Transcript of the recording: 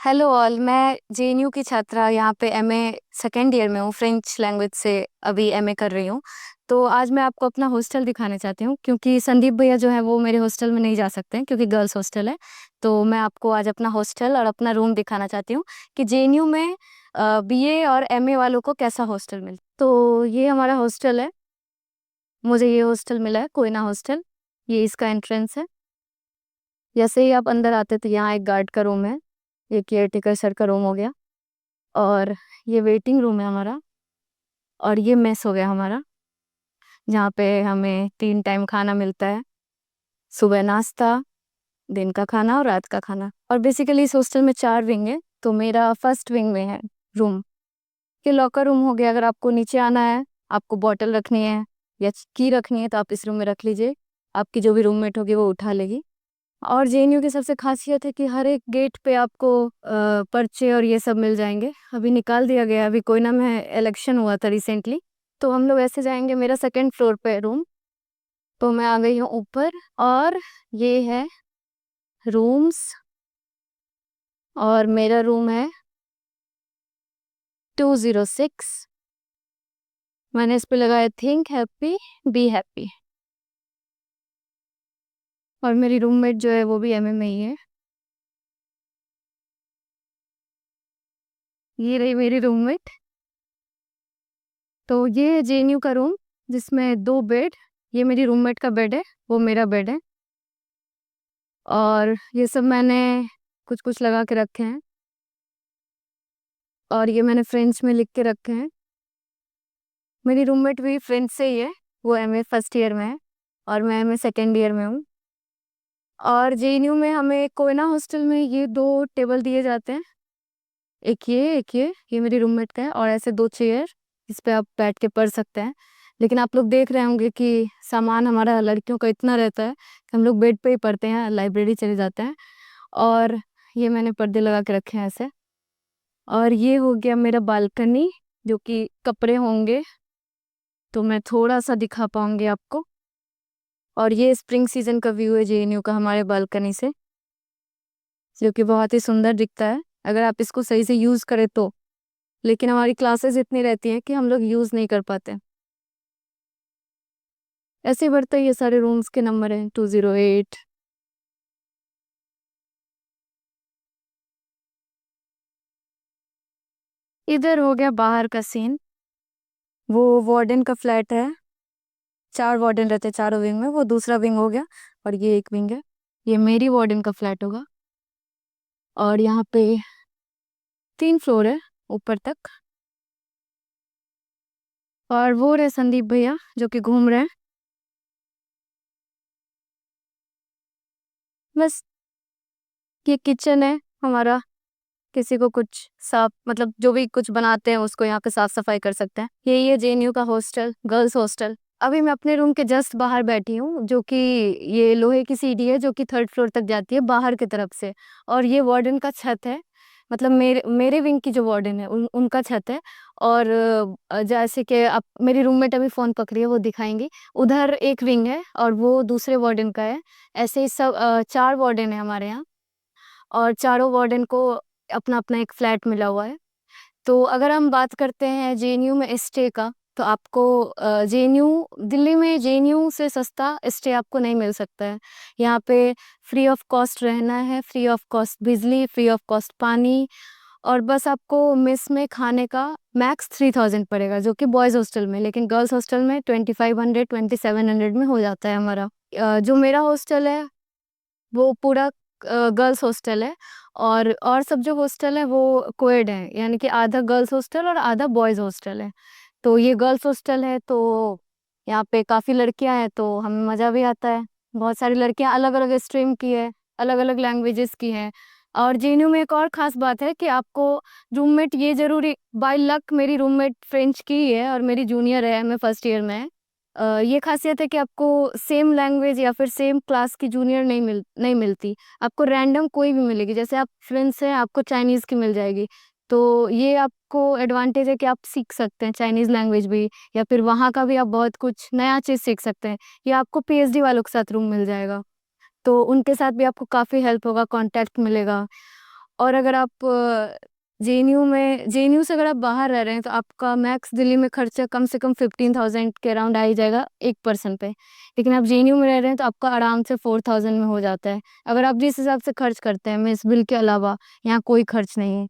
Hello all. मैं JNU की छात्रा यहाँ पे एमए सेकेंड ईयर में हूँ। फ्रेंच लैंग्वेज से अभी एमए कर रही हूँ। तो आज मैं आपको अपना हॉस्टल दिखाने चाहती हूँ, क्योंकि संदीप भैया जो है वो मेरे हॉस्टल में नहीं जा सकते हैं क्योंकि गर्ल्स हॉस्टल है। तो मैं आपको आज अपना हॉस्टल और अपना रूम दिखाना चाहती हूँ कि जेएनयू में बीए और एमए वालों को कैसा हॉस्टल मिलता है। तो ये हमारा हॉस्टल है। मुझे ये हॉस्टल मिला है, कोयना हॉस्टल। ये इसका एंट्रेंस है। जैसे ही आप अंदर आते तो यहाँ एक गार्ड का रूम है, ये केयर टेकर सर का रूम हो गया, और ये वेटिंग रूम है हमारा, और ये मेस हो गया हमारा, जहाँ पे हमें 3 टाइम खाना मिलता है। सुबह नाश्ता, दिन का खाना और रात का खाना। और बेसिकली इस हॉस्टल में 4 विंग है। तो मेरा फर्स्ट विंग में है रूम। ये लॉकर रूम हो गया। अगर आपको नीचे आना है, आपको बॉटल रखनी है या की रखनी है, तो आप इस रूम में रख लीजिए। आपकी जो भी रूममेट होगी वो उठा लेगी। और जेएनयू की सबसे खासियत है कि हर एक गेट पे आपको पर्चे और ये सब मिल जाएंगे। अभी निकाल दिया गया, अभी कोयना में इलेक्शन हुआ था रिसेंटली। तो हम लोग ऐसे जाएंगे। मेरा सेकंड फ्लोर पे है रूम। तो मैं आ गई हूँ ऊपर, और ये है रूम्स, और मेरा रूम है 206। मैंने इस पे लगाया थिंक हैप्पी बी हैप्पी। और मेरी रूममेट जो है वो भी एमए में ही है। ये रही मेरी रूममेट। तो ये है जेएनयू का रूम, जिसमें 2 बेड। ये मेरी रूममेट का बेड है, वो मेरा बेड है। और ये सब मैंने कुछ कुछ लगा के रखे हैं, और ये मैंने फ्रेंच में लिख के रखे हैं। मेरी रूममेट भी फ्रेंच से ही है। वो एमए फर्स्ट ईयर में है और मैं एमए सेकेंड ईयर में हूँ। और जेएनयू में हमें कोयना हॉस्टल में ये 2 टेबल दिए जाते हैं। एक ये मेरी रूममेट का है, और ऐसे 2 चेयर इस पे आप बैठ के पढ़ सकते हैं। लेकिन आप लोग देख रहे होंगे कि सामान हमारा लड़कियों का इतना रहता है कि हम लोग बेड पे ही पढ़ते हैं, लाइब्रेरी चले जाते हैं। और ये मैंने पर्दे लगा के रखे हैं ऐसे। और ये हो गया मेरा बालकनी, जो कि कपड़े होंगे तो मैं थोड़ा सा दिखा पाऊंगी आपको। और ये स्प्रिंग सीजन का व्यू है जेएनयू का हमारे बालकनी से, जो कि बहुत ही सुंदर दिखता है अगर आप इसको सही से यूज करें तो। लेकिन हमारी क्लासेस इतनी रहती हैं कि हम लोग यूज नहीं कर पाते। ऐसे ही बढ़ते ये सारे रूम्स के नंबर हैं 208। इधर हो गया बाहर का सीन। वो वार्डन का फ्लैट है। 4 वार्डन रहते हैं चारों विंग में, वो दूसरा विंग हो गया। और ये एक विंग है, ये मेरी वार्डन का फ्लैट होगा। और यहाँ पे 3 फ्लोर है ऊपर तक। और वो रहे संदीप भैया जो कि घूम रहे हैं। बस ये किचन है हमारा। किसी को कुछ साफ, मतलब जो भी कुछ बनाते हैं उसको यहाँ पे साफ सफाई कर सकते हैं। यही है जेएनयू का हॉस्टल, गर्ल्स हॉस्टल। अभी मैं अपने रूम के जस्ट बाहर बैठी हूँ, जो कि ये लोहे की सीढ़ी है जो कि 3rd फ्लोर तक जाती है बाहर की तरफ से। और ये वार्डन का छत है, मतलब मेरे मेरे विंग की जो वार्डन है उनका छत है। और जैसे कि आप, मेरी रूममेट अभी फोन पकड़ी है, वो दिखाएंगी। उधर एक विंग है और वो दूसरे वार्डन का है। ऐसे ही सब 4 वार्डन है हमारे यहाँ। और चारों वार्डन को अपना अपना एक फ्लैट मिला हुआ है। तो अगर हम बात करते हैं जेएनयू में स्टे का, तो आपको जेएनयू, दिल्ली में जेएनयू से सस्ता स्टे आपको नहीं मिल सकता है। यहाँ पे फ्री ऑफ कॉस्ट रहना है, फ्री ऑफ कॉस्ट बिजली, फ्री ऑफ कॉस्ट पानी। और बस आपको मेस में खाने का मैक्स 3000 पड़ेगा, जो कि बॉयज़ हॉस्टल में। लेकिन गर्ल्स हॉस्टल में 2500 2700 में हो जाता है हमारा। जो मेरा हॉस्टल है वो पूरा गर्ल्स हॉस्टल है। और सब जो हॉस्टल है वो कोएड है, यानी कि आधा गर्ल्स हॉस्टल और आधा बॉयज़ हॉस्टल है। तो ये गर्ल्स हॉस्टल है, तो यहाँ पे काफ़ी लड़कियां हैं तो हमें मज़ा भी आता है। बहुत सारी लड़कियां अलग अलग स्ट्रीम की है, अलग अलग लैंग्वेजेस की हैं। और जेएनयू में एक और ख़ास बात है कि आपको रूममेट, ये ज़रूरी बाय लक मेरी रूममेट फ्रेंच की ही है और मेरी जूनियर है, मैं फर्स्ट ईयर में है। ये खासियत है कि आपको सेम लैंग्वेज या फिर सेम क्लास की जूनियर नहीं मिलती। आपको रैंडम कोई भी मिलेगी। जैसे आप फ्रेंड्स हैं, आपको चाइनीज़ की मिल जाएगी। तो ये आपको एडवांटेज है कि आप सीख सकते हैं चाइनीज़ लैंग्वेज भी, या फिर वहाँ का भी आप बहुत कुछ नया चीज़ सीख सकते हैं। या आपको पीएचडी वालों के साथ रूम मिल जाएगा, तो उनके साथ भी आपको काफ़ी हेल्प होगा, कांटेक्ट मिलेगा। और अगर आप जेएनयू से अगर आप बाहर रह रहे हैं तो आपका मैक्स दिल्ली में खर्चा कम से कम 15,000 के अराउंड आ ही जाएगा एक पर्सन पे। लेकिन आप जेएनयू में रह रहे हैं तो आपका आराम से 4,000 में हो जाता है। अगर आप जिस हिसाब से खर्च करते हैं मेस बिल के अलावा यहाँ कोई खर्च नहीं है।